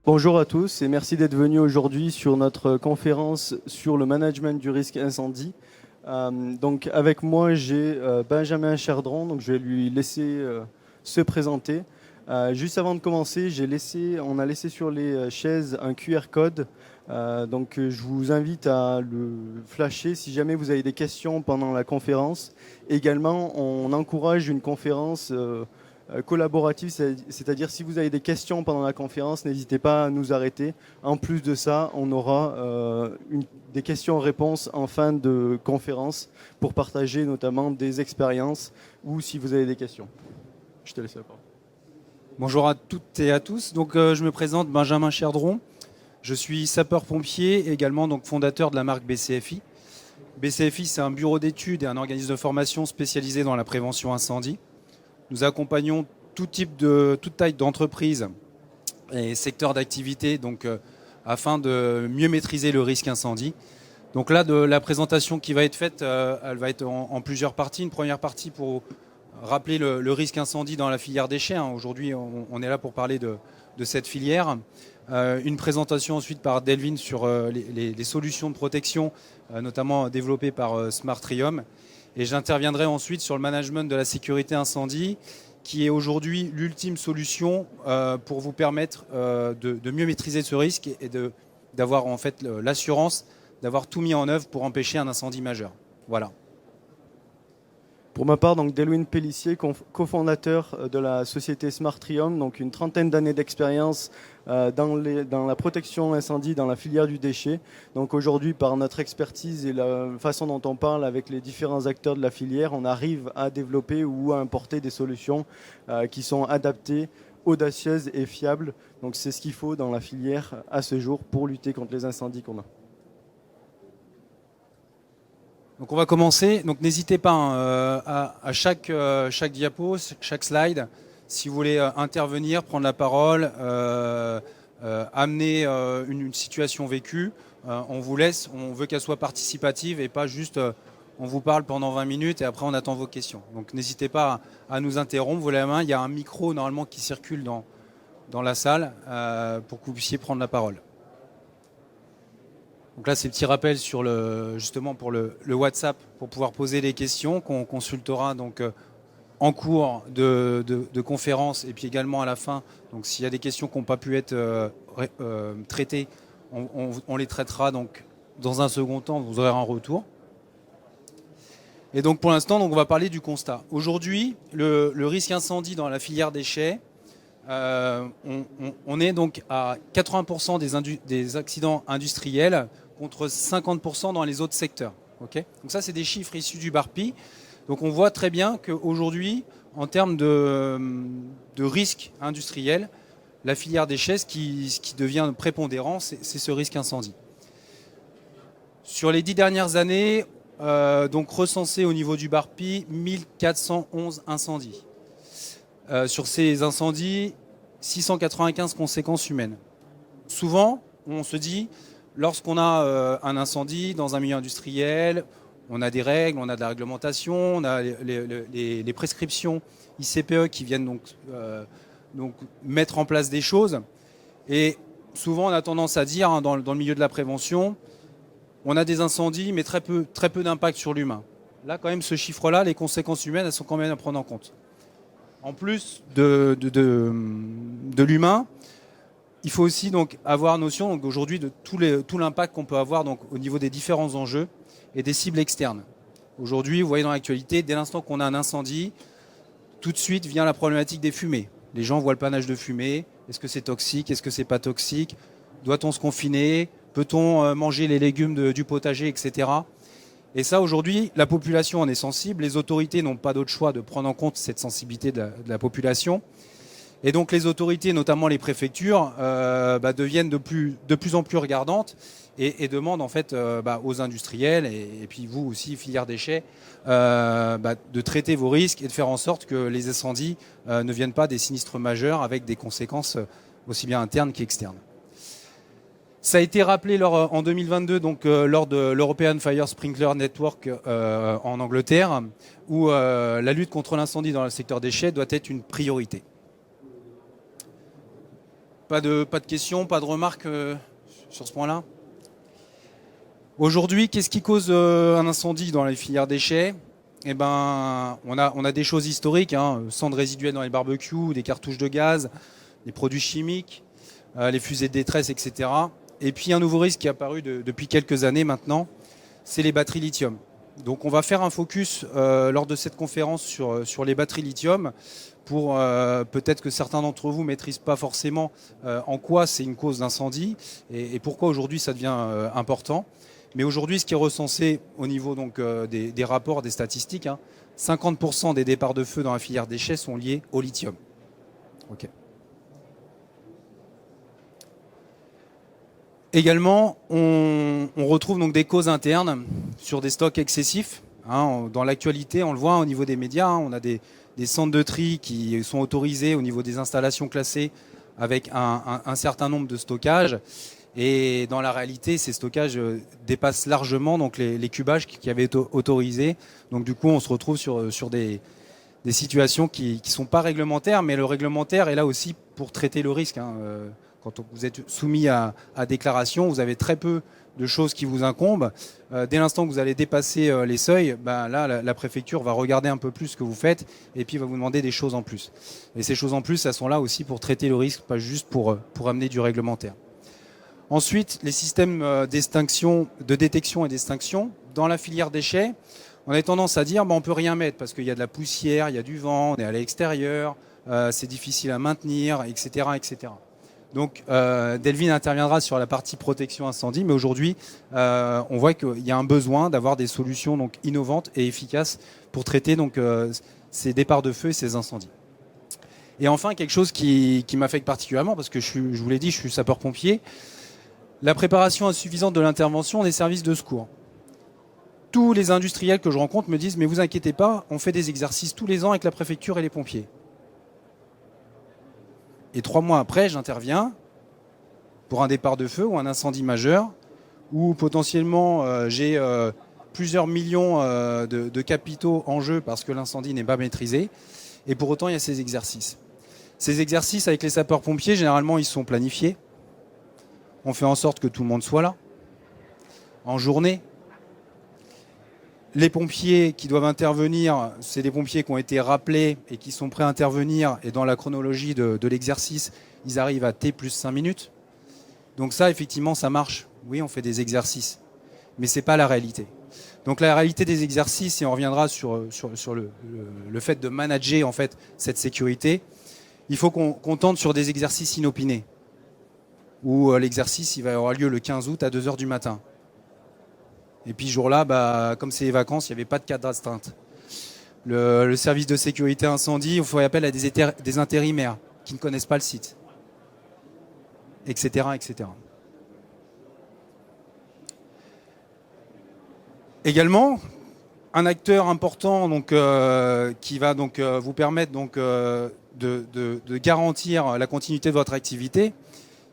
Bonjour à tous et merci d'être venus aujourd'hui sur notre conférence sur le management du risque incendie. Donc avec moi j'ai Benjamin Cherdron, donc je vais lui laisser se présenter. Juste avant de commencer, on a laissé sur les chaises un QR code. Je vous invite à le flasher si jamais vous avez des questions pendant la conférence. Également, on encourage une conférence collaborative, c'est-à-dire si vous avez des questions pendant la conférence, n'hésitez pas à nous arrêter. En plus de ça, on aura des questions-réponses en fin de conférence pour partager notamment des expériences ou si vous avez des questions. Je te laisse la parole. Bonjour à toutes et à tous. Je me présente Benjamin Cherdron. Je suis sapeur-pompier, également fondateur de la marque BCFI. BCFI, c'est un bureau d'études et un organisme de formation spécialisé dans la prévention incendie. Nous accompagnons toute taille d'entreprise et secteur d'activité afin de mieux maîtriser le risque incendie. Donc là, de la présentation qui va être faite, elle va être en plusieurs parties. Une première partie pour rappeler le risque incendie dans la filière déchets. Aujourd'hui, on est là pour parler de cette filière. Une présentation ensuite par Delvin sur les solutions de protection, notamment développées par Smartrium. Et j'interviendrai ensuite sur le management de la sécurité incendie, qui est aujourd'hui l'ultime solution pour vous permettre de mieux maîtriser ce risque et d'avoir en fait l'assurance d'avoir tout mis en œuvre pour empêcher un incendie majeur. Voilà. Pour ma part, donc Delwin Pellissier, cofondateur de la société Smartrium, donc une trentaine d'années d'expérience dans la protection incendie dans la filière du déchet. Donc aujourd'hui, par notre expertise et la façon dont on parle avec les différents acteurs de la filière, on arrive à développer ou à importer des solutions qui sont adaptées, audacieuses et fiables. Donc c'est ce qu'il faut dans la filière à ce jour pour lutter contre les incendies qu'on a. Donc on va commencer. Donc n'hésitez pas à chaque diapo, chaque slide, si vous voulez intervenir, prendre la parole, amener une situation vécue. On vous laisse, on veut qu'elle soit participative et pas juste on vous parle pendant 20 minutes et après on attend vos questions. Donc n'hésitez pas à nous interrompre, vous levez la main. Il y a un micro normalement qui circule dans la salle pour que vous puissiez prendre la parole. Donc là, c'est petit rappel sur justement pour le WhatsApp pour pouvoir poser les questions qu'on consultera en cours de conférence et puis également à la fin. Donc s'il y a des questions qui n'ont pas pu être traitées, on les traitera dans un second temps. Vous aurez un retour. Et donc pour l'instant, on va parler du constat. Aujourd'hui, le risque incendie dans la filière déchets. On est donc à 80% des accidents industriels contre 50% dans les autres secteurs. Okay, donc ça, c'est des chiffres issus du BARPI. Donc on voit très bien qu'aujourd'hui, en termes de risque industriel, la filière déchets, ce qui devient prépondérant, c'est ce risque incendie. Sur les 10 dernières années, recensés au niveau du BARPI, 1411 incendies. Sur ces incendies, 695 conséquences humaines. Souvent, on se dit, lorsqu'on a un incendie dans un milieu industriel, on a des règles, on a de la réglementation, on a les prescriptions ICPE qui viennent mettre en place des choses. Et souvent, on a tendance à dire, dans le milieu de la prévention, on a des incendies, mais très peu d'impact sur l'humain. Là, quand même, ce chiffre-là, les conséquences humaines, elles sont quand même à prendre en compte. En plus de l'humain, il faut aussi avoir notion aujourd'hui de tout l'impact qu'on peut avoir au niveau des différents enjeux et des cibles externes. Aujourd'hui, vous voyez dans l'actualité, dès l'instant qu'on a un incendie, tout de suite vient la problématique des fumées. Les gens voient le panache de fumée. Est-ce que c'est toxique? Est-ce que c'est pas toxique? Doit-on se confiner? Peut-on manger les légumes du potager, etc. Et ça, aujourd'hui, la population en est sensible. Les autorités n'ont pas d'autre choix de prendre en compte cette sensibilité de la population. Et donc, les autorités, notamment les préfectures, deviennent de plus en plus regardantes et demandent en fait aux industriels et puis vous aussi, filière déchets, de traiter vos risques et de faire en sorte que les incendies ne viennent pas des sinistres majeurs avec des conséquences aussi bien internes qu'externes. Ça a été rappelé en 2022 lors de l'European Fire Sprinkler Network en Angleterre, où la lutte contre l'incendie dans le secteur déchets doit être une priorité. Pas de questions, pas de remarques sur ce point-là? Aujourd'hui, qu'est-ce qui cause un incendie dans les filières déchets? Eh ben, on a des choses historiques, hein, cendres résiduelles dans les barbecues, des cartouches de gaz, des produits chimiques, les fusées de détresse, etc. Et puis un nouveau risque qui est apparu depuis quelques années maintenant, c'est les batteries lithium. Donc on va faire un focus lors de cette conférence sur les batteries lithium pour peut-être que certains d'entre vous ne maîtrisent pas forcément en quoi c'est une cause d'incendie et pourquoi aujourd'hui ça devient important. Mais aujourd'hui, ce qui est recensé au niveau donc, des rapports, des statistiques, 50% des départs de feu dans la filière déchets sont liés au lithium. Okay. Également, on retrouve donc des causes internes sur des stocks excessifs. Dans l'actualité, on le voit au niveau des médias, on a des centres de tri qui sont autorisés au niveau des installations classées avec un certain nombre de stockages. Et dans la réalité, ces stockages dépassent largement donc les cubages qui avaient été autorisés. Donc du coup, on se retrouve sur des situations qui sont pas réglementaires, mais le réglementaire est là aussi pour traiter le risque. Quand vous êtes soumis à déclaration, vous avez très peu de choses qui vous incombent. Dès l'instant que vous allez dépasser les seuils, là, la préfecture va regarder un peu plus ce que vous faites et puis va vous demander des choses en plus. Et ces choses en plus, elles sont là aussi pour traiter le risque, pas juste pour amener du réglementaire. Ensuite, les systèmes de détection et d'extinction. Dans la filière déchets, on a tendance à dire on peut rien mettre parce qu'il y a de la poussière, il y a du vent, on est à l'extérieur, c'est difficile à maintenir, etc. etc. Donc Delvin interviendra sur la partie protection incendie, mais aujourd'hui, on voit qu'il y a un besoin d'avoir des solutions donc, innovantes et efficaces pour traiter donc, ces départs de feu et ces incendies. Et enfin, quelque chose qui m'affecte particulièrement, parce que je vous l'ai dit, je suis sapeur-pompier, la préparation insuffisante de l'intervention des services de secours. Tous les industriels que je rencontre me disent « mais vous inquiétez pas, on fait des exercices tous les ans avec la préfecture et les pompiers ». Et 3 mois après, j'interviens pour un départ de feu ou un incendie majeur, où potentiellement j'ai plusieurs millions de capitaux en jeu parce que l'incendie n'est pas maîtrisé, et pour autant il y a ces exercices. Ces exercices avec les sapeurs-pompiers, généralement ils sont planifiés. On fait en sorte que tout le monde soit là, en journée. Les pompiers qui doivent intervenir, c'est des pompiers qui ont été rappelés et qui sont prêts à intervenir. Et dans la chronologie de l'exercice, ils arrivent à T plus 5 minutes. Donc ça, effectivement, ça marche. Oui, on fait des exercices. Mais ce n'est pas la réalité. Donc la réalité des exercices, et on reviendra sur le fait de manager en fait, cette sécurité, il faut qu'on tente sur des exercices inopinés. Où l'exercice il va avoir lieu le 15 août à 2h du matin. Et puis ce jour-là, comme c'est les vacances, il n'y avait pas de cadre d'astreinte. Le service de sécurité incendie, il faut faire appel à des intérimaires qui ne connaissent pas le site, etc., etc. Également, un acteur important donc, qui va donc, vous permettre donc, de garantir la continuité de votre activité,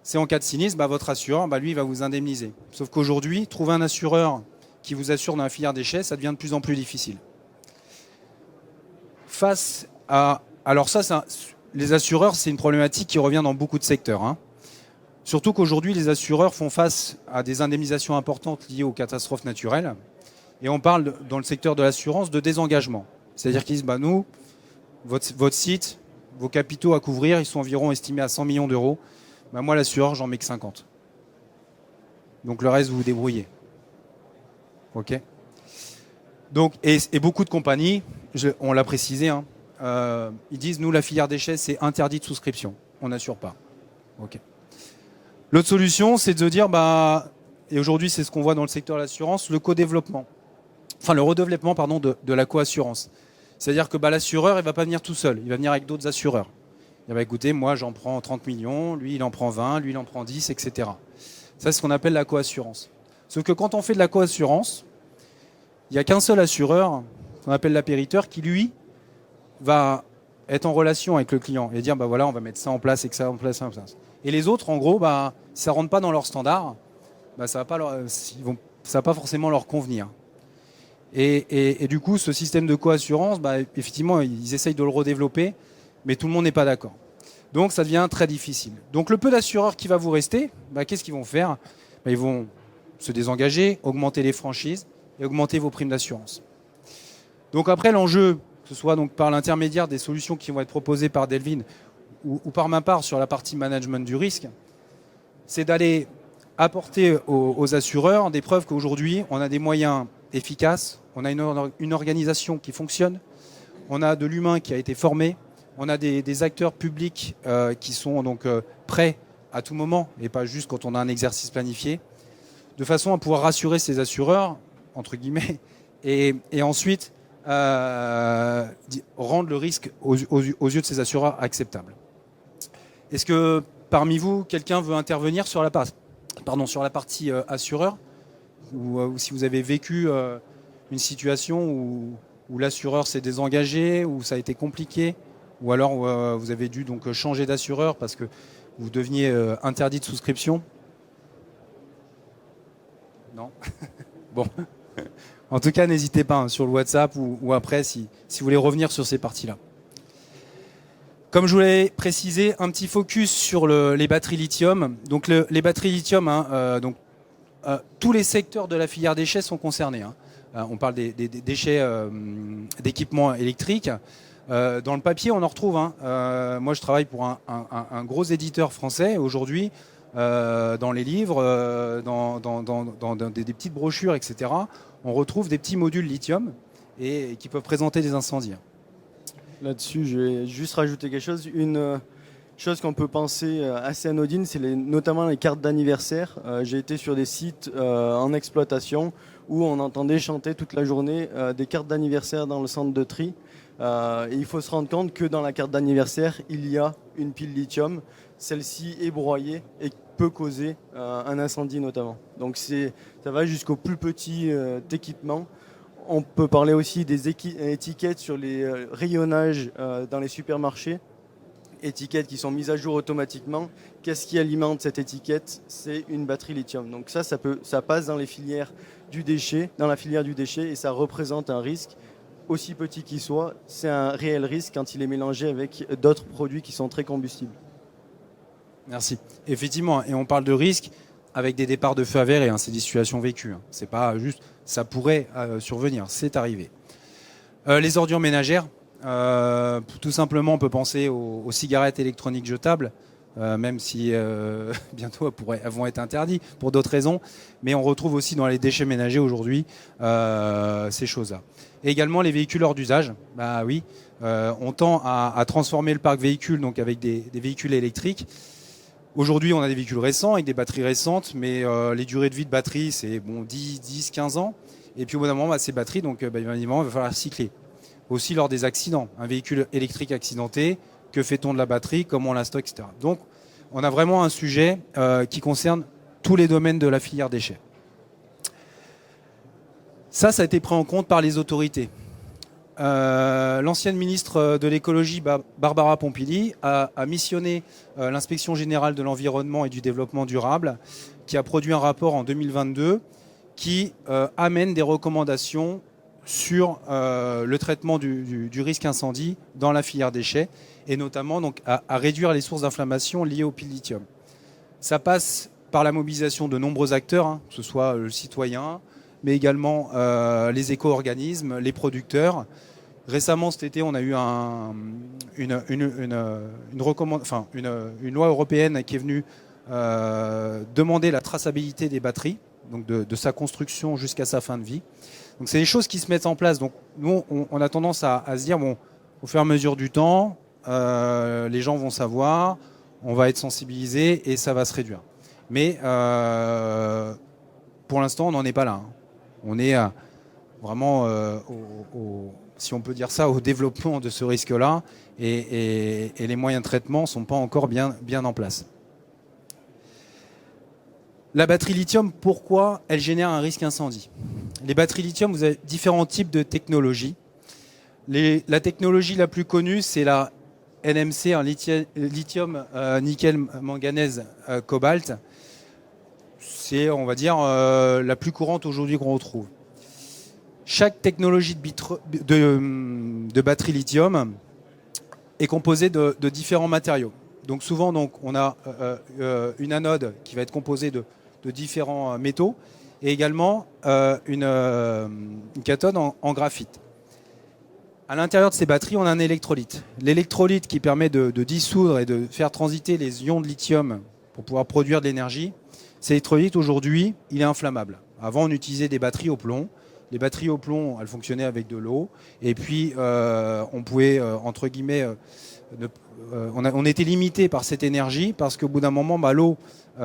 c'est en cas de sinistre, votre assureur, lui, il va vous indemniser. Sauf qu'aujourd'hui, trouver un assureur qui vous assure dans la filière déchets, ça devient de plus en plus difficile. Face à... Alors ça, les assureurs, c'est une problématique qui revient dans beaucoup de secteurs. Surtout qu'aujourd'hui, les assureurs font face à des indemnisations importantes liées aux catastrophes naturelles. Et on parle, dans le secteur de l'assurance, de désengagement. C'est-à-dire qu'ils disent, nous, votre site, vos capitaux à couvrir, ils sont environ estimés à 100 millions d'euros. Moi, l'assureur, j'en mets que 50. Donc le reste, vous vous débrouillez. Ok. Donc, et beaucoup de compagnies, on l'a précisé, ils disent, nous, la filière déchets, c'est interdit de souscription. On n'assure pas. Ok. L'autre solution, c'est de dire, et aujourd'hui, c'est ce qu'on voit dans le secteur de l'assurance, le co-développement. Enfin, le redéveloppement, de la co-assurance. C'est-à-dire que l'assureur, il ne va pas venir tout seul. Il va venir avec d'autres assureurs. Il va écouter, moi j'en prends 30 millions, lui il en prend 20, lui il en prend 10, etc. Ça c'est ce qu'on appelle la coassurance. Sauf que quand on fait de la coassurance, il n'y a qu'un seul assureur, qu'on appelle l'appériteur, qui lui va être en relation avec le client et dire voilà, on va mettre ça en place et que ça en place, ça en place. Et les autres, en gros, si ça ne rentre pas dans leurs standards, ça va pas forcément leur convenir. Et du coup, ce système de coassurance, effectivement, ils essayent de le redévelopper, mais tout le monde n'est pas d'accord. Donc ça devient très difficile. Donc le peu d'assureurs qui va vous rester, qu'est-ce qu'ils vont faire? Ils vont se désengager, augmenter les franchises et augmenter vos primes d'assurance. Donc après l'enjeu, que ce soit donc par l'intermédiaire des solutions qui vont être proposées par Delvin ou par ma part sur la partie management du risque, c'est d'aller apporter aux assureurs des preuves qu'aujourd'hui on a des moyens efficaces, on a une organisation qui fonctionne, on a de l'humain qui a été formé, on a des acteurs publics qui sont donc prêts à tout moment et pas juste quand on a un exercice planifié, de façon à pouvoir rassurer ces assureurs, entre guillemets, et ensuite rendre le risque aux yeux de ces assureurs acceptable. Est-ce que parmi vous, quelqu'un veut intervenir sur la partie assureur ou si vous avez vécu une situation où l'assureur s'est désengagé, où ça a été compliqué, ou alors vous avez dû donc changer d'assureur parce que vous deveniez interdit de souscription? Non. Bon. En tout cas, n'hésitez pas sur le WhatsApp ou après si vous voulez revenir sur ces parties-là. Comme je vous l'ai précisé, un petit focus sur les batteries lithium. Donc les batteries lithium, tous les secteurs de la filière déchets sont concernés. On parle des déchets d'équipements électriques. Dans le papier, on en retrouve. Moi, je travaille pour un gros éditeur français aujourd'hui. Dans les livres, dans des petites brochures, etc. On retrouve des petits modules lithium et qui peuvent présenter des incendies. Là-dessus, je vais juste rajouter quelque chose. Une chose qu'on peut penser assez anodine, c'est notamment les cartes d'anniversaire. J'ai été sur des sites en exploitation où on entendait chanter toute la journée des cartes d'anniversaire dans le centre de tri. Et il faut se rendre compte que dans la carte d'anniversaire, il y a une pile lithium. Celle-ci est broyée et peut causer un incendie notamment. Donc ça va jusqu'au plus petit équipement. On peut parler aussi des étiquettes sur les rayonnages dans les supermarchés. Étiquettes qui sont mises à jour automatiquement. Qu'est-ce qui alimente cette étiquette? C'est une batterie lithium. Donc ça passe dans les filières du déchet, dans la filière du déchet, et ça représente un risque. Aussi petit qu'il soit, c'est un réel risque quand il est mélangé avec d'autres produits qui sont très combustibles. Merci. Effectivement, et on parle de risque avec des départs de feu avérés, c'est des situations vécues. C'est pas juste, ça pourrait survenir, c'est arrivé. Les ordures ménagères, tout simplement, on peut penser aux cigarettes électroniques jetables, même si bientôt elles vont être interdites pour d'autres raisons, mais on retrouve aussi dans les déchets ménagers aujourd'hui ces choses-là. Et également les véhicules hors d'usage. Oui, on tend à transformer le parc véhicule donc avec des véhicules électriques. Aujourd'hui, on a des véhicules récents avec des batteries récentes, mais les durées de vie de batterie, c'est 10, 15 ans. Et puis au bout d'un moment, ces batteries, donc évidemment, il va falloir recycler. Aussi lors des accidents, un véhicule électrique accidenté, que fait-on de la batterie, comment on la stocke, etc. Donc on a vraiment un sujet qui concerne tous les domaines de la filière déchets. Ça a été pris en compte par les autorités. L'ancienne ministre de l'écologie, Barbara Pompili, a missionné l'inspection générale de l'environnement et du développement durable, qui a produit un rapport en 2022 qui amène des recommandations sur le traitement du risque incendie dans la filière déchets, et notamment donc, à réduire les sources d'inflammation liées au piles lithium. Ça passe par la mobilisation de nombreux acteurs, que ce soit le citoyen, mais également les éco-organismes, les producteurs. Récemment, cet été, on a eu une loi européenne qui est venue demander la traçabilité des batteries, donc de sa construction jusqu'à sa fin de vie. Donc c'est des choses qui se mettent en place. Donc nous, on a tendance à se dire, au fur et à mesure du temps, les gens vont savoir, on va être sensibilisés et ça va se réduire. Mais pour l'instant, on n'en est pas là. On est vraiment, si on peut dire ça, au développement de ce risque-là, et les moyens de traitement ne sont pas encore bien en place. La batterie lithium, pourquoi elle génère un risque incendie? Les batteries lithium, vous avez différents types de technologies. La technologie la plus connue, c'est la NMC, un lithium nickel manganèse cobalt. C'est, on va dire, la plus courante aujourd'hui qu'on retrouve. Chaque technologie de batterie lithium est composée de différents matériaux. Donc souvent, donc, on a une anode qui va être composée de différents métaux et également une cathode en graphite. À l'intérieur de ces batteries, on a un électrolyte. L'électrolyte qui permet de dissoudre et de faire transiter les ions de lithium pour pouvoir produire de l'énergie, cet électrolyte aujourd'hui, il est inflammable. Avant, on utilisait des batteries au plomb. Les batteries au plomb, elles fonctionnaient avec de l'eau. Et puis, on pouvait, entre guillemets, on était limité par cette énergie parce qu'au bout d'un moment, l'eau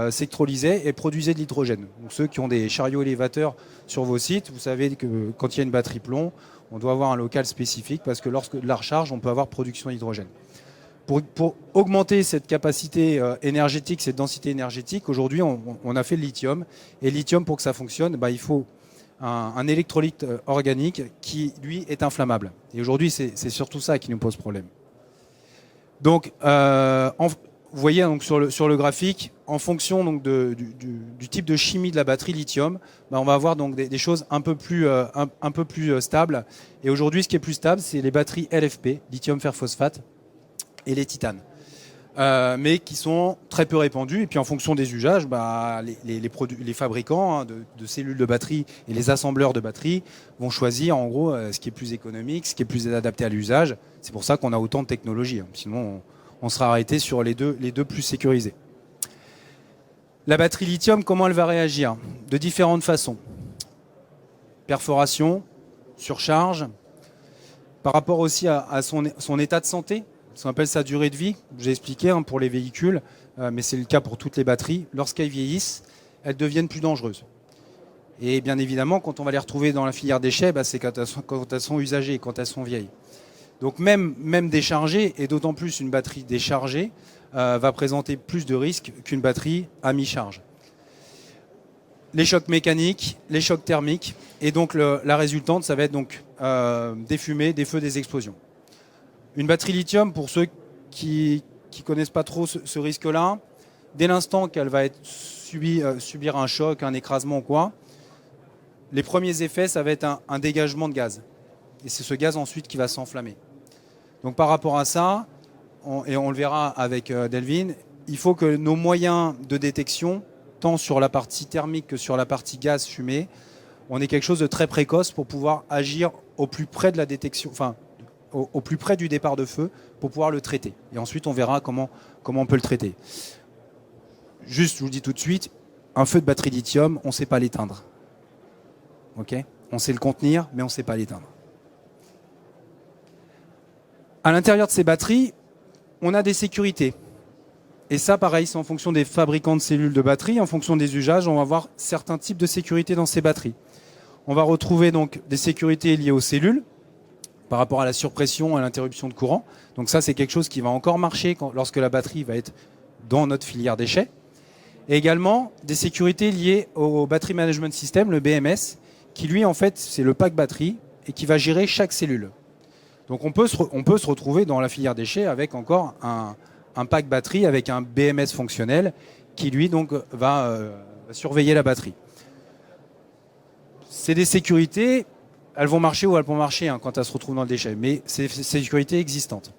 s'électrolysait et produisait de l'hydrogène. Donc, ceux qui ont des chariots élévateurs sur vos sites, vous savez que quand il y a une batterie plomb, on doit avoir un local spécifique parce que lorsque de la recharge, on peut avoir production d'hydrogène. Pour augmenter cette capacité énergétique, cette densité énergétique, aujourd'hui, on a fait le lithium. Et le lithium, pour que ça fonctionne, il faut un électrolyte organique qui, lui, est inflammable. Et aujourd'hui, c'est surtout ça qui nous pose problème. Donc, vous voyez donc, sur le graphique, en fonction donc, du type de chimie de la batterie lithium, on va avoir donc, des choses un peu plus stables. Et aujourd'hui, ce qui est plus stable, c'est les batteries LFP, lithium fer phosphate, et les titanes. Mais qui sont très peu répandus. Et puis en fonction des usages, les fabricants de cellules de batterie et les assembleurs de batteries vont choisir en gros ce qui est plus économique, ce qui est plus adapté à l'usage. C'est pour ça qu'on a autant de technologies. Sinon, on sera arrêté sur les deux plus sécurisés. La batterie lithium, comment elle va réagir? De différentes façons. Perforation, surcharge, par rapport aussi à son état de santé. On appelle ça durée de vie. J'ai expliqué pour les véhicules, mais c'est le cas pour toutes les batteries. Lorsqu'elles vieillissent, elles deviennent plus dangereuses. Et bien évidemment, quand on va les retrouver dans la filière déchets, c'est quand elles sont usagées, quand elles sont vieilles. Donc même déchargée, et d'autant plus une batterie déchargée, va présenter plus de risques qu'une batterie à mi-charge. Les chocs mécaniques, les chocs thermiques, et donc la résultante, ça va être donc des fumées, des feux, des explosions. Une batterie lithium, pour ceux qui connaissent pas trop ce risque-là, dès l'instant qu'elle va subir un choc, un écrasement ou quoi, les premiers effets, ça va être un dégagement de gaz. Et c'est ce gaz ensuite qui va s'enflammer. Donc par rapport à ça, et on le verra avec Delvin, il faut que nos moyens de détection, tant sur la partie thermique que sur la partie gaz fumée, on ait quelque chose de très précoce pour pouvoir agir au plus près de la détection, enfin au plus près du départ de feu pour pouvoir le traiter. Et ensuite, on verra comment on peut le traiter. Juste, je vous le dis tout de suite, un feu de batterie lithium, on ne sait pas l'éteindre. Okay, on sait le contenir, mais on ne sait pas l'éteindre. À l'intérieur de ces batteries, on a des sécurités. Et ça, pareil, c'est en fonction des fabricants de cellules de batterie, en fonction des usages, on va avoir certains types de sécurité dans ces batteries. On va retrouver donc des sécurités liées aux cellules, par rapport à la surpression, à l'interruption de courant. Donc ça, c'est quelque chose qui va encore marcher lorsque la batterie va être dans notre filière déchets. Et également, des sécurités liées au Battery Management System, le BMS, qui lui, en fait, c'est le pack batterie et qui va gérer chaque cellule. Donc on peut se retrouver dans la filière déchets avec encore un pack batterie avec un BMS fonctionnel qui, lui, donc, va surveiller la batterie. C'est des sécurités... Elles vont marcher ou elles vont marcher quand elles se retrouvent dans le déchet, mais c'est sécurité existante.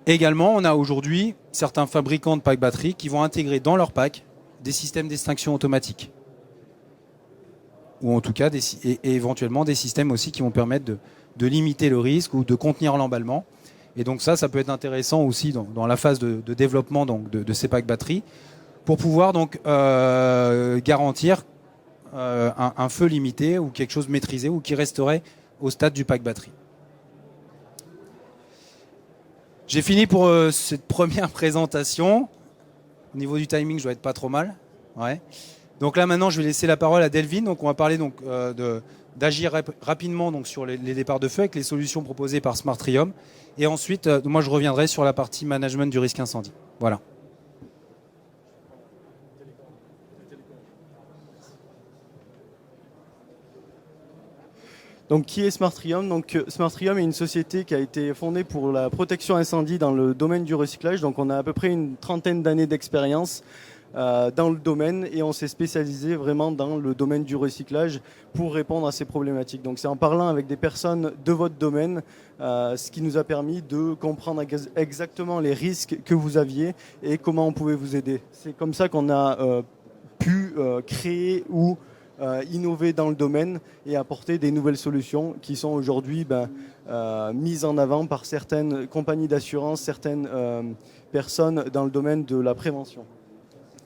Également, on a aujourd'hui certains fabricants de packs batteries qui vont intégrer dans leur pack des systèmes d'extinction automatique. Ou en tout cas, et éventuellement des systèmes aussi qui vont permettre de limiter le risque ou de contenir l'emballement. Et donc ça peut être intéressant aussi dans la phase de développement donc, de ces packs batteries pour pouvoir donc garantir un feu limité ou quelque chose maîtrisé ou qui resterait au stade du pack batterie. J'ai fini pour cette première présentation. Au niveau du timing, je dois être pas trop mal. Ouais. Donc là maintenant, je vais laisser la parole à Delvin. Donc on va parler donc d'agir rapidement donc sur les départs de feu avec les solutions proposées par Smartrium. Et ensuite, moi je reviendrai sur la partie management du risque incendie. Voilà. Donc, qui est Smartrium? Donc, Smartrium est une société qui a été fondée pour la protection incendie dans le domaine du recyclage. Donc, on a à peu près une trentaine d'années d'expérience. dans le domaine et on s'est spécialisé vraiment dans le domaine du recyclage pour répondre à ces problématiques. Donc c'est en parlant avec des personnes de votre domaine, ce qui nous a permis de comprendre exactement les risques que vous aviez et comment on pouvait vous aider. C'est comme ça qu'on a pu créer ou innover dans le domaine et apporter des nouvelles solutions qui sont aujourd'hui mises en avant par certaines compagnies d'assurance, certaines personnes dans le domaine de la prévention.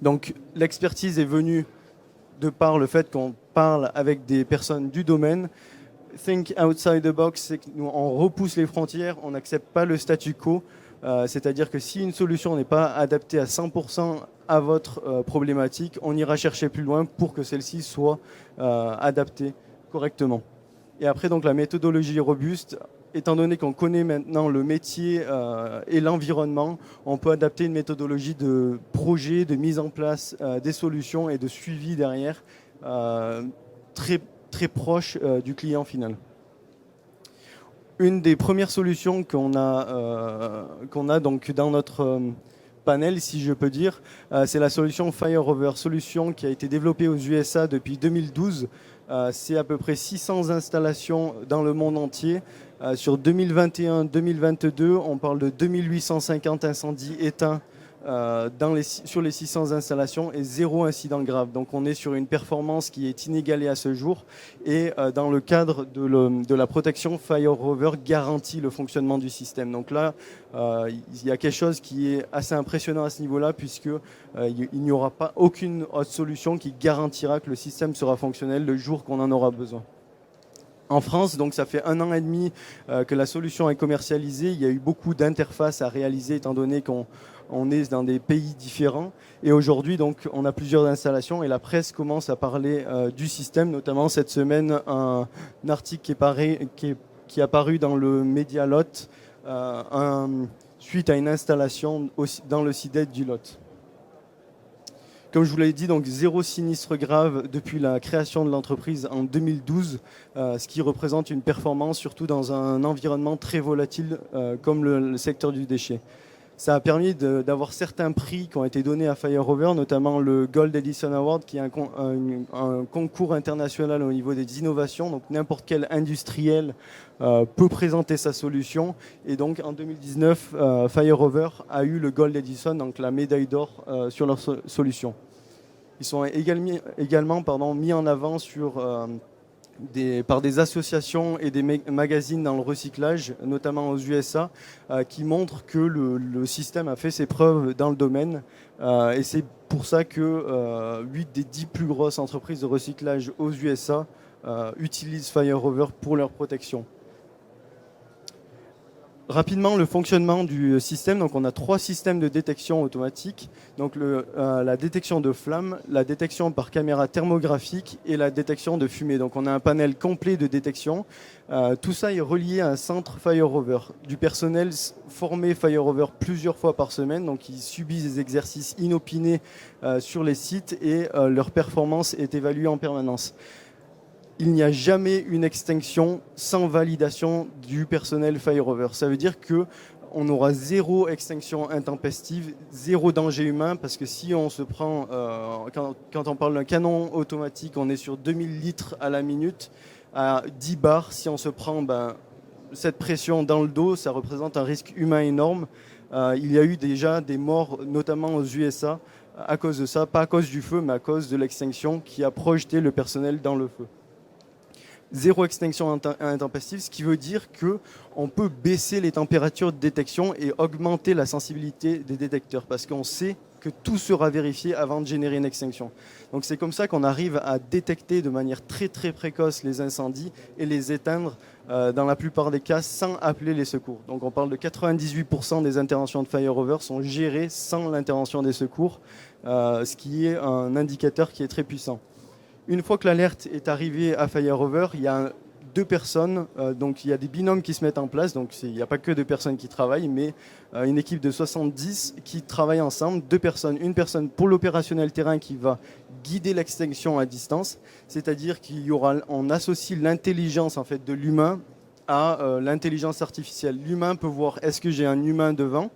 Donc l'expertise est venue de par le fait qu'on parle avec des personnes du domaine. Think outside the box, c'est que nous, on repousse les frontières, on n'accepte pas le statu quo. C'est-à-dire que si une solution n'est pas adaptée à 100% à votre problématique, on ira chercher plus loin pour que celle-ci soit adaptée correctement. Et après, donc, la méthodologie robuste, étant donné qu'on connaît maintenant le métier et l'environnement, on peut adapter une méthodologie de projet, de mise en place des solutions et de suivi derrière, très, très proche du client final. Une des premières solutions qu'on a donc dans notre panel, si je peux dire, c'est la solution FireRover, solution qui a été développée aux USA depuis 2012. C'est à peu près 600 installations dans le monde entier. Sur 2021-2022, on parle de 2850 incendies éteints sur les 600 installations et 0 incident grave. Donc on est sur une performance qui est inégalée à ce jour et dans le cadre de la protection, FireRover garantit le fonctionnement du système. Donc là, il y a quelque chose qui est assez impressionnant à ce niveau-là puisque il n'y aura pas aucune autre solution qui garantira que le système sera fonctionnel le jour qu'on en aura besoin. En France, donc ça fait 1 an et demi que la solution est commercialisée. Il y a eu beaucoup d'interfaces à réaliser étant donné qu'on est dans des pays différents. Et aujourd'hui, donc, on a plusieurs installations et la presse commence à parler du système, notamment cette semaine, un article qui est apparu dans le Média Lot suite à une installation dans le SIDET du Lot. Comme je vous l'ai dit, donc 0 sinistre grave depuis la création de l'entreprise en 2012, ce qui représente une performance surtout dans un environnement très volatile comme le secteur du déchet. Ça a permis d'avoir certains prix qui ont été donnés à FireRover, notamment le Gold Edison Award, qui est un concours international au niveau des innovations. Donc n'importe quel industriel peut présenter sa solution. Et donc en 2019, FireRover a eu le Gold Edison, donc la médaille d'or sur leur solution. Ils sont également mis en avant par des associations et des magazines dans le recyclage, notamment aux USA, qui montrent que le système a fait ses preuves dans le domaine. Et c'est pour ça que 8 des 10 plus grosses entreprises de recyclage aux USA utilisent FireRover pour leur protection. Rapidement, le fonctionnement du système. Donc, on a 3 systèmes de détection automatique. Donc, la détection de flammes, la détection par caméra thermographique et la détection de fumée. Donc, on a un panel complet de détection. Tout ça est relié à un centre FireRover. Du personnel formé FireRover plusieurs fois par semaine. Donc, ils subissent des exercices inopinés sur les sites et leur performance est évaluée en permanence. Il n'y a jamais une extinction sans validation du personnel FireRover. Ça veut dire qu'on aura 0 extinction intempestive, 0 danger humain, parce que si on se prend, quand on parle d'un canon automatique, on est sur 2000 litres à la minute, à 10 bars. Si on se prend cette pression dans le dos, ça représente un risque humain énorme. Il y a eu déjà des morts, notamment aux USA, à cause de ça, pas à cause du feu, mais à cause de l'extinction qui a projeté le personnel dans le feu. 0 extinction intempestive, ce qui veut dire qu'on peut baisser les températures de détection et augmenter la sensibilité des détecteurs parce qu'on sait que tout sera vérifié avant de générer une extinction. Donc c'est comme ça qu'on arrive à détecter de manière très très précoce les incendies et les éteindre dans la plupart des cas sans appeler les secours. Donc on parle de 98% des interventions de FireRover sont gérées sans l'intervention des secours, ce qui est un indicateur qui est très puissant. Une fois que l'alerte est arrivée à FireRover, il y a 2 personnes, donc il y a des binômes qui se mettent en place, donc il n'y a pas que 2 personnes qui travaillent, mais une équipe de 70 qui travaillent ensemble, 2 personnes, une personne pour l'opérationnel terrain qui va guider l'extinction à distance, c'est-à-dire on associe l'intelligence en fait de l'humain à l'intelligence artificielle. L'humain peut voir est-ce que j'ai un humain devant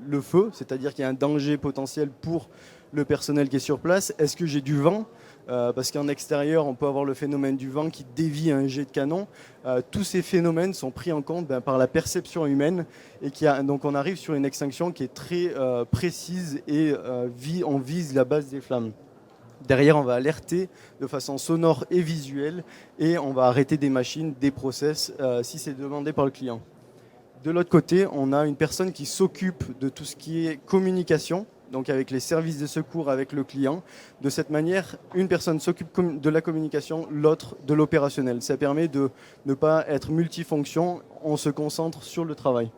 le feu, c'est-à-dire qu'il y a un danger potentiel pour le personnel qui est sur place. Est-ce que j'ai du vent ? Parce qu'en extérieur, on peut avoir le phénomène du vent qui dévie un jet de canon. Tous ces phénomènes sont pris en compte par la perception humaine et donc on arrive sur une extinction qui est très précise et on vise la base des flammes. Derrière, on va alerter de façon sonore et visuelle et on va arrêter des machines, des process si c'est demandé par le client. De l'autre côté, on a une personne qui s'occupe de tout ce qui est communication, donc avec les services de secours, avec le client. De cette manière, une personne s'occupe de la communication, l'autre de l'opérationnel. Ça permet de ne pas être multifonction, on se concentre sur le travail.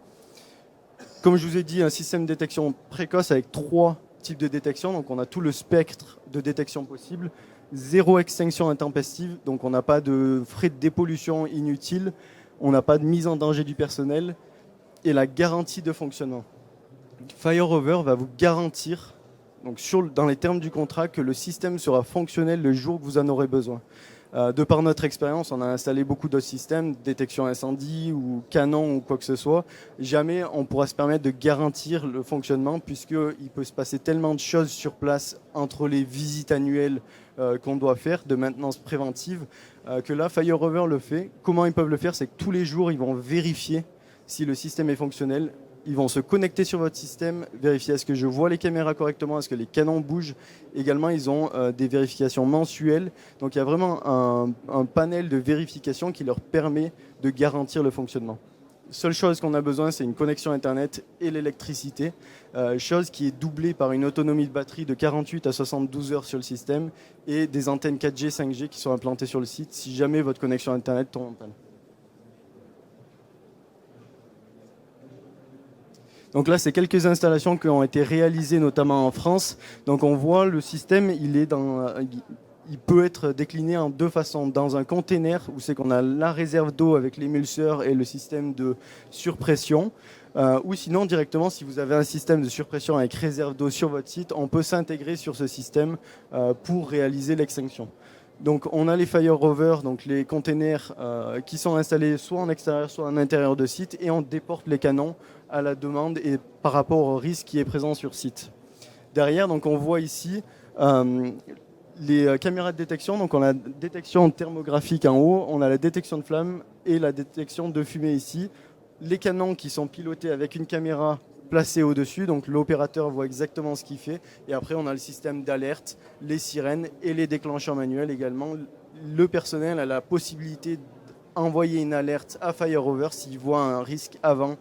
Comme je vous ai dit, un système de détection précoce avec 3 types de détection. Donc on a tout le spectre de détection possible. 0 extinction intempestive, donc on n'a pas de frais de dépollution inutiles, on n'a pas de mise en danger du personnel et la garantie de fonctionnement. FireRover va vous garantir, donc dans les termes du contrat, que le système sera fonctionnel le jour que vous en aurez besoin. De par notre expérience, on a installé beaucoup d'autres systèmes, détection incendie ou canon ou quoi que ce soit. Jamais on pourra se permettre de garantir le fonctionnement puisqu'il peut se passer tellement de choses sur place entre les visites annuelles qu'on doit faire, de maintenance préventive, que là, FireRover le fait. Comment ils peuvent le faire ? C'est que tous les jours, ils vont vérifier si le système est fonctionnel. Ils vont se connecter sur votre système, vérifier est-ce que je vois les caméras correctement, est-ce que les canons bougent. Également, ils ont des vérifications mensuelles. Donc, il y a vraiment un panel de vérification qui leur permet de garantir le fonctionnement. Seule chose qu'on a besoin, c'est une connexion Internet et l'électricité, chose qui est doublée par une autonomie de batterie de 48 à 72 heures sur le système et des antennes 4G, 5G qui sont implantées sur le site si jamais votre connexion Internet tombe en panne. Donc là, c'est quelques installations qui ont été réalisées notamment en France. Donc on voit le système, il peut être décliné en 2 façons. Dans un container où c'est qu'on a la réserve d'eau avec l'émulseur et le système de surpression. Ou sinon directement, si vous avez un système de surpression avec réserve d'eau sur votre site, on peut s'intégrer sur ce système pour réaliser l'extinction. Donc on a les FireRover, donc les containers qui sont installés soit en extérieur, soit en intérieur de site, et on déporte les canons à la demande et par rapport au risque qui est présent sur site. Derrière, donc on voit ici les caméras de détection. Donc on a la détection thermographique en haut, on a la détection de flamme et la détection de fumée ici. Les canons qui sont pilotés avec une caméra placée au-dessus, donc l'opérateur voit exactement ce qu'il fait. Et après, on a le système d'alerte, les sirènes et les déclencheurs manuels également. Le personnel a la possibilité d'envoyer une alerte à FireRover s'il voit un risque avant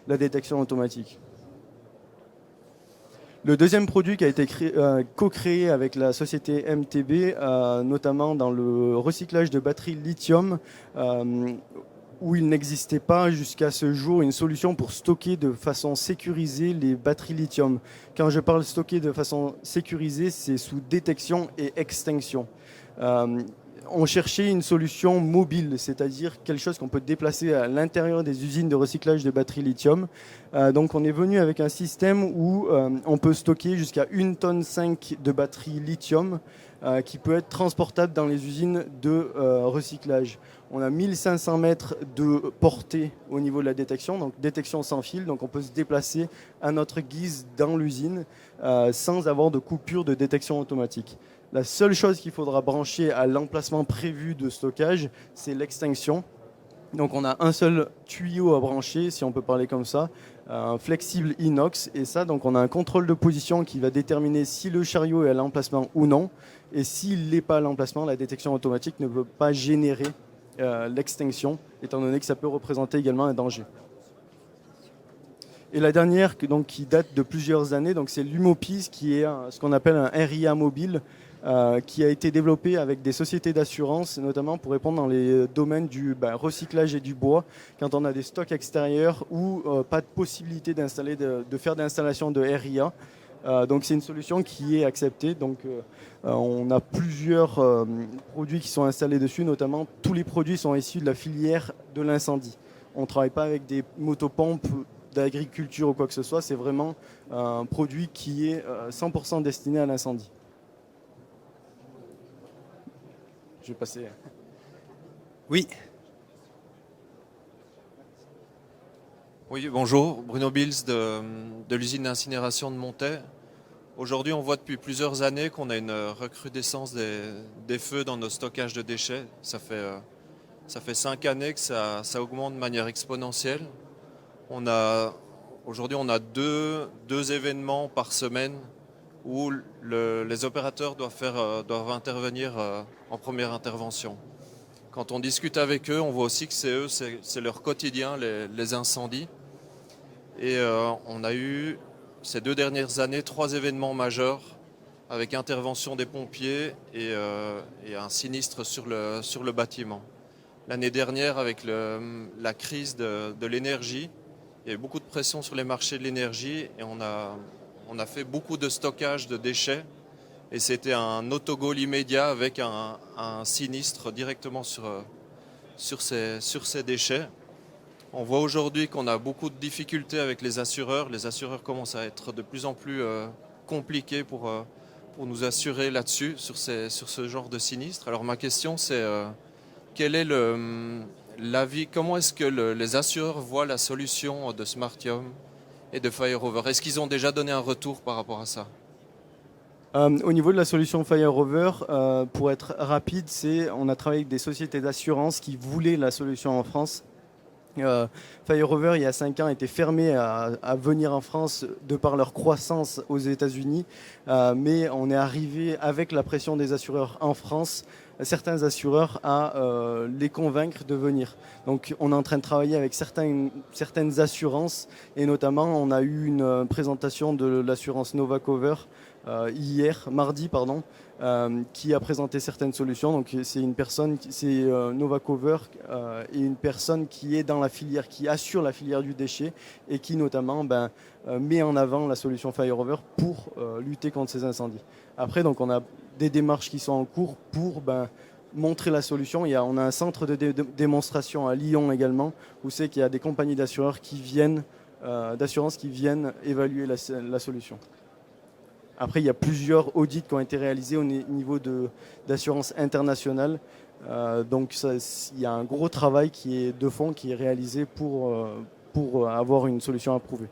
la détection automatique. Le deuxième produit qui a été co-créé avec la société MTB, notamment dans le recyclage de batteries lithium, où il n'existait pas jusqu'à ce jour une solution pour stocker de façon sécurisée les batteries lithium. Quand je parle stocker de façon sécurisée, c'est sous détection et extinction. On cherchait une solution mobile, c'est-à-dire quelque chose qu'on peut déplacer à l'intérieur des usines de recyclage de batteries lithium. Donc on est venu avec un système où on peut stocker jusqu'à 1,5 tonne de batteries lithium qui peut être transportable dans les usines de recyclage. On a 1500 mètres de portée au niveau de la détection, donc détection sans fil, donc on peut se déplacer à notre guise dans l'usine sans avoir de coupure de détection automatique. La seule chose qu'il faudra brancher à l'emplacement prévu de stockage, c'est l'extinction. Donc on a un seul tuyau à brancher, si on peut parler comme ça, un flexible inox, et ça, donc on a un contrôle de position qui va déterminer si le chariot est à l'emplacement ou non, et s'il n'est pas à l'emplacement, la détection automatique ne peut pas générer l'extinction, étant donné que ça peut représenter également un danger. Et la dernière, donc, qui date de plusieurs années, donc c'est l'Humopis, qui est ce qu'on appelle un RIA mobile, qui a été développé avec des sociétés d'assurance, notamment pour répondre dans les domaines du recyclage et du bois, quand on a des stocks extérieurs ou pas de possibilité de faire d'installation de RIA. Donc c'est une solution qui est acceptée. Donc on a plusieurs produits qui sont installés dessus, notamment tous les produits sont issus de la filière de l'incendie. On ne travaille pas avec des motopompes d'agriculture ou quoi que ce soit, c'est vraiment un produit qui est 100% destiné à l'incendie. Je vais passer. Oui. Oui, bonjour, Bruno Bilz de l'usine d'incinération de Montet. Aujourd'hui, on voit depuis plusieurs années qu'on a une recrudescence des feux dans nos stockages de déchets. Ça fait 5 années que ça augmente de manière exponentielle. Aujourd'hui, on a deux événements par semaine où les opérateurs doivent intervenir en première intervention. Quand on discute avec eux, on voit aussi que c'est leur quotidien, les incendies. Et on a eu ces 2 dernières années 3 événements majeurs avec intervention des pompiers et un sinistre sur le bâtiment. L'année dernière, avec la crise de l'énergie, il y a eu beaucoup de pression sur les marchés de l'énergie et on a fait beaucoup de stockage de déchets. Et c'était un autogol immédiat avec un sinistre directement sur ces déchets. On voit aujourd'hui qu'on a beaucoup de difficultés avec les assureurs. Les assureurs commencent à être de plus en plus compliqués pour nous assurer là-dessus, sur ce genre de sinistre. Alors ma question c'est, quel est l'avis, comment est-ce que les assureurs voient la solution de Smartium et de FireRover? Est-ce qu'ils ont déjà donné un retour par rapport à ça? Au niveau de la solution FireRover, pour être rapide, on a travaillé avec des sociétés d'assurance qui voulaient la solution en France. FireRover, il y a 5 ans, était fermé à venir en France de par leur croissance aux États-Unis. Mais on est arrivé, avec la pression des assureurs en France, certains assureurs à les convaincre de venir. Donc on est en train de travailler avec certaines assurances et notamment on a eu une présentation de l'assurance Novacover mardi, qui a présenté certaines solutions. Donc c'est Novacover et une personne qui est dans la filière, qui assure la filière du déchet et qui notamment met en avant la solution FireRover pour lutter contre ces incendies. Après, donc on a des démarches qui sont en cours pour montrer la solution. On a un centre de démonstration à Lyon également, où c'est qu'il y a des compagnies d'assureurs d'assurance qui viennent évaluer la solution. Après, il y a plusieurs audits qui ont été réalisés au niveau d'assurance internationale. Donc, il y a un gros travail de fond qui est réalisé pour avoir une solution approuvée.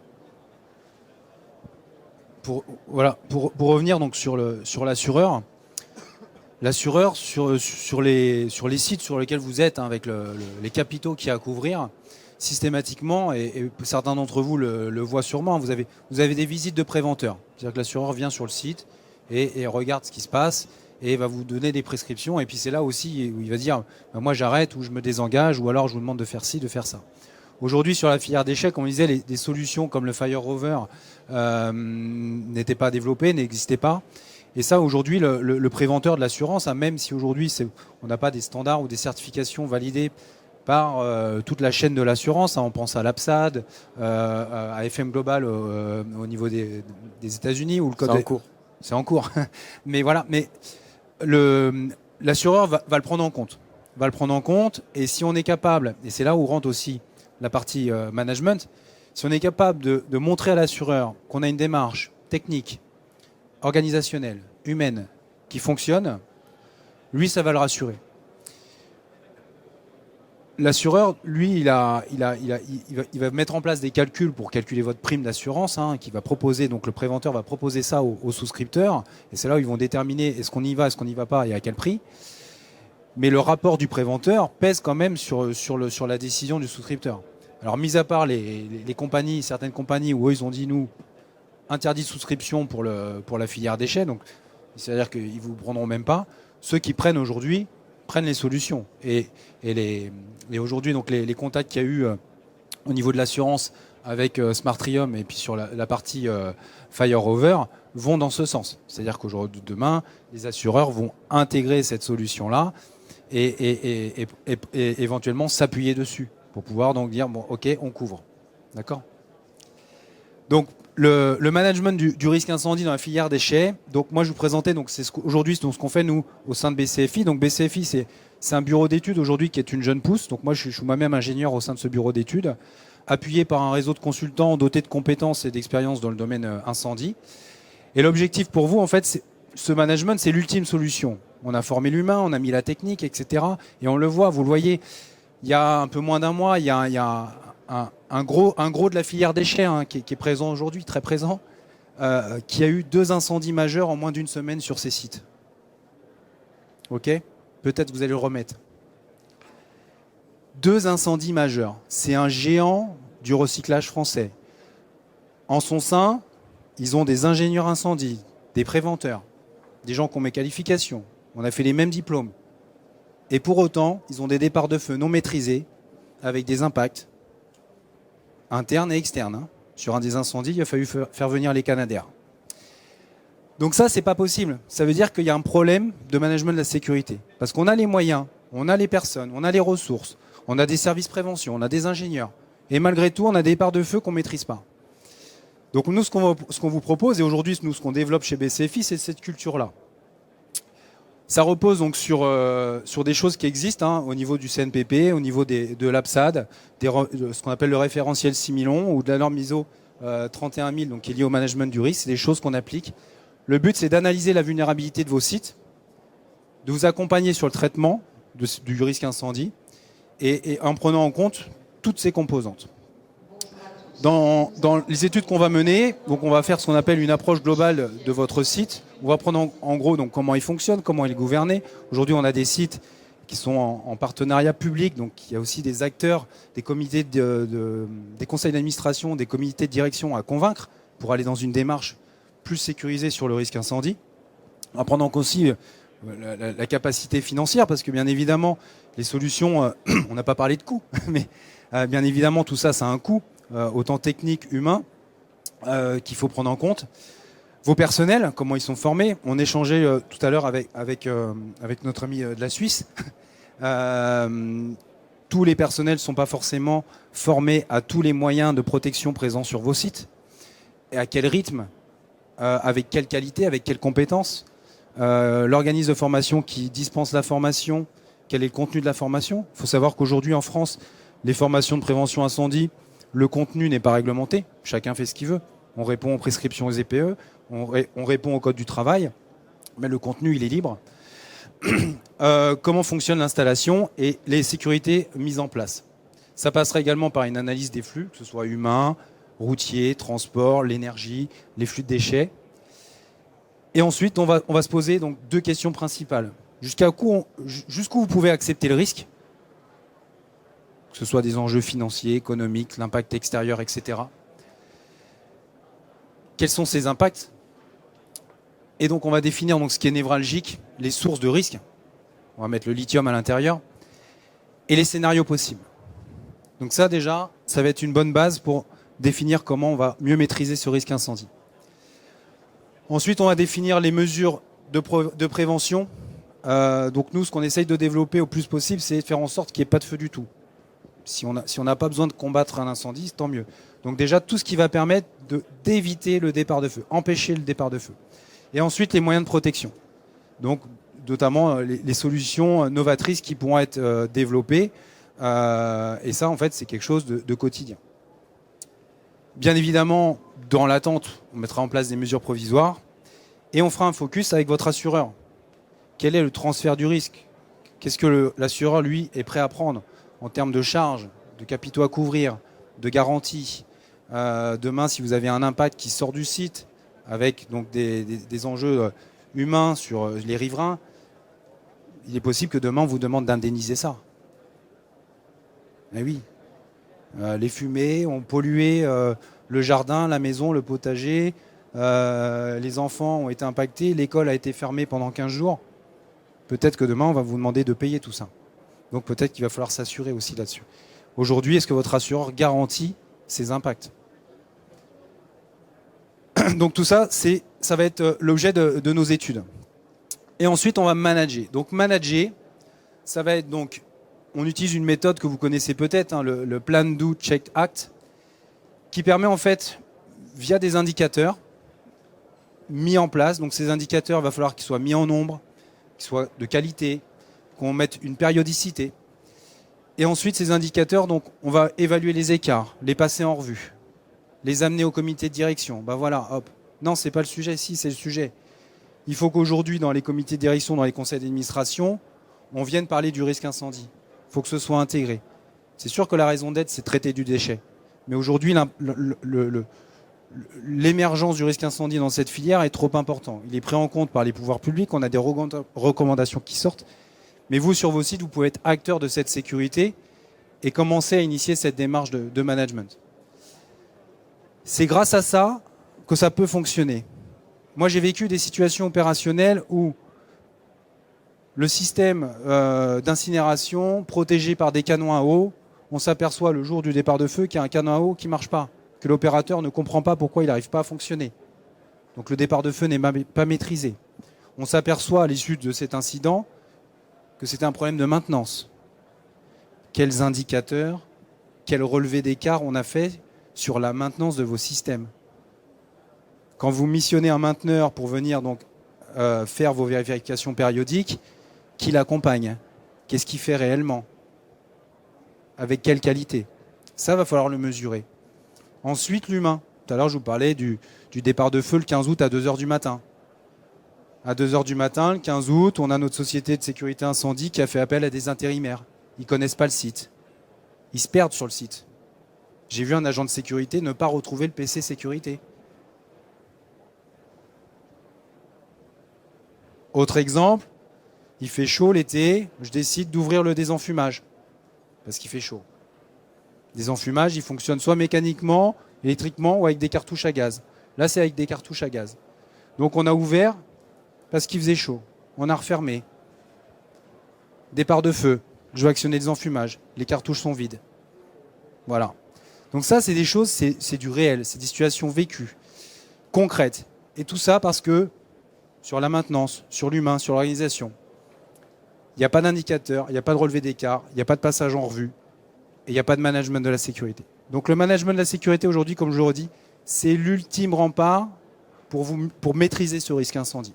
Pour revenir donc sur l'assureur. L'assureur, sur les sites sur lesquels vous êtes, avec les capitaux qu'il y a à couvrir, systématiquement, et certains d'entre vous le voient sûrement, vous avez des visites de préventeurs. C'est-à-dire que l'assureur vient sur le site et regarde ce qui se passe et va vous donner des prescriptions. Et puis c'est là aussi où il va dire moi j'arrête, ou je me désengage, ou alors je vous demande de faire ci, de faire ça. Aujourd'hui, sur la filière déchets, comme on disait, des solutions comme le FireRover n'étaient pas développées, n'existaient pas. Et ça, aujourd'hui, le préventeur de l'assurance, même si aujourd'hui on n'a pas des standards ou des certifications validées par toute la chaîne de l'assurance, on pense à l'APSAD, à FM Global au niveau des États-Unis, ou le code. C'est en cours. Mais voilà. Mais l'assureur va le prendre en compte. Et si on est capable, et c'est là où rentre aussi la partie management, si on est capable de montrer à l'assureur qu'on a une démarche technique, organisationnelle, humaine, qui fonctionne, lui, ça va le rassurer. L'assureur, lui, il va mettre en place des calculs pour calculer votre prime d'assurance, qui va proposer, donc le préventeur va proposer ça aux souscripteurs, et c'est là où ils vont déterminer est-ce qu'on y va, est-ce qu'on n'y va pas et à quel prix. Mais le rapport du préventeur pèse quand même sur la décision du souscripteur. Alors, mis à part les compagnies, certaines compagnies où eux, ils ont dit, nous, interdit de souscription pour la filière déchets, donc c'est-à-dire qu'ils ne vous prendront même pas. Ceux qui prennent aujourd'hui prennent les solutions. Et aujourd'hui, donc les contacts qu'il y a eu au niveau de l'assurance avec Smartrium et puis sur la partie FireRover vont dans ce sens. C'est-à-dire qu'aujourd'hui, demain, les assureurs vont intégrer cette solution-là et éventuellement s'appuyer dessus pour pouvoir donc dire bon, ok, on couvre. D'accord ? Donc le management du risque incendie dans la filière déchets. Donc moi je vous présentais, donc c'est aujourd'hui ce qu'on fait nous au sein de BCFI. Donc BCFI c'est un bureau d'études aujourd'hui qui est une jeune pousse. Donc moi je suis moi-même ingénieur au sein de ce bureau d'études, appuyé par un réseau de consultants dotés de compétences et d'expérience dans le domaine incendie. Et l'objectif pour vous en fait, ce management, c'est l'ultime solution. On a formé l'humain, on a mis la technique, etc. Et on le voit, vous le voyez, il y a un peu moins d'un mois, il y a un gros de la filière déchets qui est présent aujourd'hui, très présent. qu'il y a eu 2 incendies majeurs en moins d'une semaine sur ces sites. Ok ? Peut-être vous allez le remettre. 2 incendies majeurs. C'est un géant du recyclage français. En son sein, ils ont des ingénieurs incendie, des préventeurs, des gens qui ont mes qualifications. On a fait les mêmes diplômes. Et pour autant, ils ont des départs de feu non maîtrisés avec des impacts internes et externes. Hein. Sur un des incendies, il a fallu faire venir les Canadair. Donc ça, c'est pas possible. Ça veut dire qu'il y a un problème de management de la sécurité. Parce qu'on a les moyens, on a les personnes, on a les ressources, on a des services prévention, on a des ingénieurs. Et malgré tout, on a des départs de feu qu'on ne maîtrise pas. Donc nous, ce qu'on vous propose, et aujourd'hui, nous, ce qu'on développe chez BCFI, c'est cette culture-là. Ça repose donc sur des choses qui existent hein, au niveau du CNPP, au niveau de l'APSAD, ce qu'on appelle le référentiel 6001 ou de la norme ISO 31000, donc qui est liée au management du risque. C'est des choses qu'on applique. Le but, c'est d'analyser la vulnérabilité de vos sites, de vous accompagner sur le traitement du risque incendie et en prenant en compte toutes ces composantes. Dans les études qu'on va mener, donc on va faire ce qu'on appelle une approche globale de votre site. On va prendre en gros donc comment il fonctionne, comment il est gouverné. Aujourd'hui, on a des sites qui sont en partenariat public, donc il y a aussi des acteurs, des comités des conseils d'administration, des comités de direction à convaincre pour aller dans une démarche plus sécurisée sur le risque incendie. On va prendre en compte aussi la capacité financière, parce que bien évidemment, les solutions, on n'a pas parlé de coûts, mais bien évidemment, tout ça, ça a un coût, autant technique, humain, qu'il faut prendre en compte. Vos personnels, comment ils sont formés. On échangeait tout à l'heure avec notre ami de la Suisse. Tous les personnels ne sont pas forcément formés à tous les moyens de protection présents sur vos sites. Et à quel rythme, avec quelle qualité, avec quelles compétences. L'organisme de formation qui dispense la formation, quel est le contenu de la formation. Il faut savoir qu'aujourd'hui en France, les formations de prévention incendie, le contenu n'est pas réglementé. Chacun fait ce qu'il veut. On répond aux prescriptions aux EPE, on répond au code du travail, mais le contenu, il est libre. Comment fonctionne l'installation et les sécurités mises en place. Ça passera également par une analyse des flux, que ce soit humain, routier, transport, l'énergie, les flux de déchets. Et ensuite, on va se poser donc 2 questions principales. Jusqu'où vous pouvez accepter le risque, que ce soit des enjeux financiers, économiques, l'impact extérieur, etc. Quels sont ces impacts? Et donc, on va définir donc, ce qui est névralgique, les sources de risque. On va mettre le lithium à l'intérieur. Et les scénarios possibles. Donc ça, déjà, ça va être une bonne base pour définir comment on va mieux maîtriser ce risque incendie. Ensuite, on va définir les mesures de prévention. Donc nous, ce qu'on essaye de développer au plus possible, c'est de faire en sorte qu'il n'y ait pas de feu du tout. Si on n'a pas besoin de combattre un incendie, tant mieux. Donc déjà, tout ce qui va permettre d'éviter le départ de feu, empêcher le départ de feu. Et ensuite, les moyens de protection. Donc, notamment les solutions novatrices qui pourront être développées. Et ça, en fait, c'est quelque chose de quotidien. Bien évidemment, dans l'attente, on mettra en place des mesures provisoires. Et on fera un focus avec votre assureur. Quel est le transfert du risque? Qu'est-ce que l'assureur, lui, est prêt à prendre en termes de charges, de capitaux à couvrir, de garanties. Demain, si vous avez un impact qui sort du site, avec donc des enjeux humains sur les riverains, il est possible que demain, on vous demande d'indemniser ça. Eh oui. Les fumées ont pollué le jardin, la maison, le potager. Les enfants ont été impactés. L'école a été fermée pendant 15 jours. Peut-être que demain, on va vous demander de payer tout ça. Donc peut-être qu'il va falloir s'assurer aussi là-dessus. Aujourd'hui, est-ce que votre assureur garantit ces impacts? Donc tout ça, ça va être l'objet de nos études. Et ensuite, on va manager. Donc manager, ça va être donc, on utilise une méthode que vous connaissez peut-être, hein, le Plan, Do, Check, Act, qui permet en fait, via des indicateurs mis en place, donc ces indicateurs, il va falloir qu'ils soient mis en nombre, qu'ils soient de qualité, qu'on mette une périodicité. Et ensuite, ces indicateurs, donc, on va évaluer les écarts, les passer en revue, les amener au comité de direction. Ben voilà, hop. Non, c'est pas le sujet, si, c'est le sujet. Il faut qu'aujourd'hui, dans les comités de direction, dans les conseils d'administration, on vienne parler du risque incendie. Il faut que ce soit intégré. C'est sûr que la raison d'être, c'est traiter du déchet. Mais aujourd'hui, l'émergence du risque incendie dans cette filière est trop important. Il est pris en compte par les pouvoirs publics, on a des recommandations qui sortent, mais vous, sur vos sites, vous pouvez être acteur de cette sécurité et commencer à initier cette démarche de management. C'est grâce à ça que ça peut fonctionner. Moi, j'ai vécu des situations opérationnelles où le système d'incinération, protégé par des canons à eau, on s'aperçoit le jour du départ de feu qu'il y a un canon à eau qui ne marche pas, que l'opérateur ne comprend pas pourquoi il n'arrive pas à fonctionner. Donc le départ de feu n'est pas maîtrisé. On s'aperçoit à l'issue de cet incident que c'était un problème de maintenance. Quels indicateurs, quel relevé d'écart on a fait sur la maintenance de vos systèmes. Quand vous missionnez un mainteneur pour venir donc faire vos vérifications périodiques, qui l'accompagne? Qu'est-ce qu'il fait réellement? Avec quelle qualité? Ça, va falloir le mesurer. Ensuite, l'humain. Tout à l'heure, je vous parlais du départ de feu le 15 août à 2h du matin. À 2h du matin, le 15 août, on a notre société de sécurité incendie qui a fait appel à des intérimaires. Ils ne connaissent pas le site. Ils se perdent sur le site. J'ai vu un agent de sécurité ne pas retrouver le PC sécurité. Autre exemple, il fait chaud l'été, je décide d'ouvrir le désenfumage. Parce qu'il fait chaud. Le désenfumage, il fonctionne soit mécaniquement, électriquement ou avec des cartouches à gaz. Là, c'est avec des cartouches à gaz. Donc on a ouvert parce qu'il faisait chaud. On a refermé. Départ de feu. Je veux actionner le désenfumage. Les cartouches sont vides. Voilà. Donc ça, c'est des choses, c'est du réel. C'est des situations vécues, concrètes. Et tout ça parce que sur la maintenance, sur l'humain, sur l'organisation, il n'y a pas d'indicateur, il n'y a pas de relevé d'écart, il n'y a pas de passage en revue et il n'y a pas de management de la sécurité. Donc le management de la sécurité aujourd'hui, comme je le redis, c'est l'ultime rempart pour maîtriser ce risque incendie.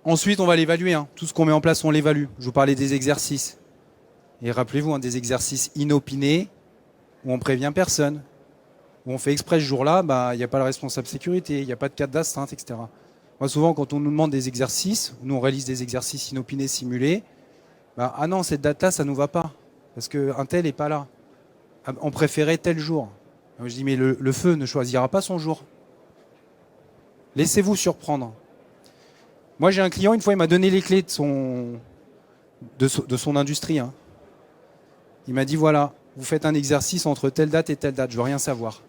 Ensuite, on va l'évaluer. Tout ce qu'on met en place, on l'évalue. Je vous parlais des exercices. Et rappelez-vous, des exercices inopinés où on prévient personne, où on fait exprès ce jour-là, il n'y a pas le responsable sécurité, il n'y a pas de cadre d'astreinte, etc. Moi, souvent, quand on nous demande des exercices, nous on réalise des exercices inopinés simulés, ah non, cette date-là, ça ne nous va pas, parce qu'un tel n'est pas là. On préférait tel jour. Je dis, mais le feu ne choisira pas son jour. Laissez-vous surprendre. Moi, j'ai un client, une fois, il m'a donné les clés de son industrie. Il m'a dit, voilà, vous faites un exercice entre telle date et telle date, je veux rien savoir.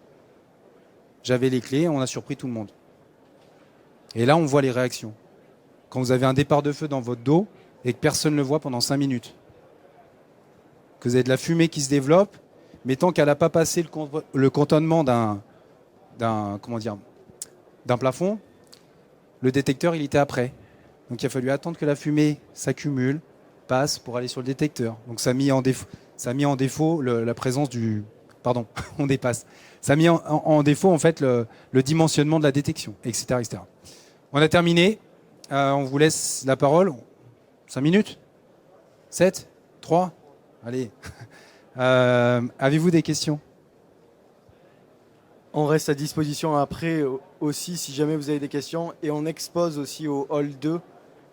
J'avais les clés, on a surpris tout le monde. Et là, on voit les réactions. Quand vous avez un départ de feu dans votre dos et que personne ne le voit pendant 5 minutes, que vous avez de la fumée qui se développe, mais tant qu'elle n'a pas passé le cantonnement d'un plafond, le détecteur, il était après. Donc il a fallu attendre que la fumée s'accumule, passe pour aller sur le détecteur. Donc ça a mis en défaut la présence du... Pardon, on dépasse. Ça a mis en défaut en fait le dimensionnement de la détection, etc., etc. On a terminé. On vous laisse la parole. 5 minutes 7 3 Allez. Avez-vous des questions? On reste à disposition après aussi si jamais vous avez des questions. Et on expose aussi au hall 2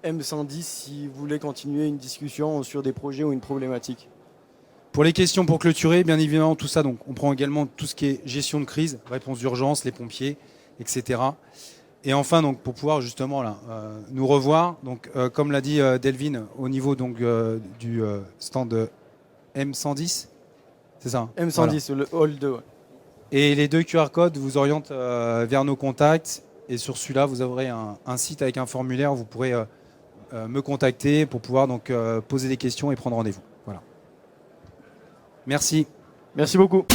M110 si vous voulez continuer une discussion sur des projets ou une problématique. Pour les questions pour clôturer, bien évidemment, tout ça, donc, on prend également tout ce qui est gestion de crise, réponse d'urgence, les pompiers, etc. Et enfin, donc, pour pouvoir justement nous revoir, donc, comme l'a dit Delvin, au niveau donc, du stand M110, c'est ça, M110, voilà. Le hall 2. Ouais. Et les 2 QR codes vous orientent vers nos contacts. Et sur celui-là, vous aurez un site avec un formulaire où vous pourrez me contacter pour pouvoir donc, poser des questions et prendre rendez-vous. Voilà. Merci. Merci beaucoup.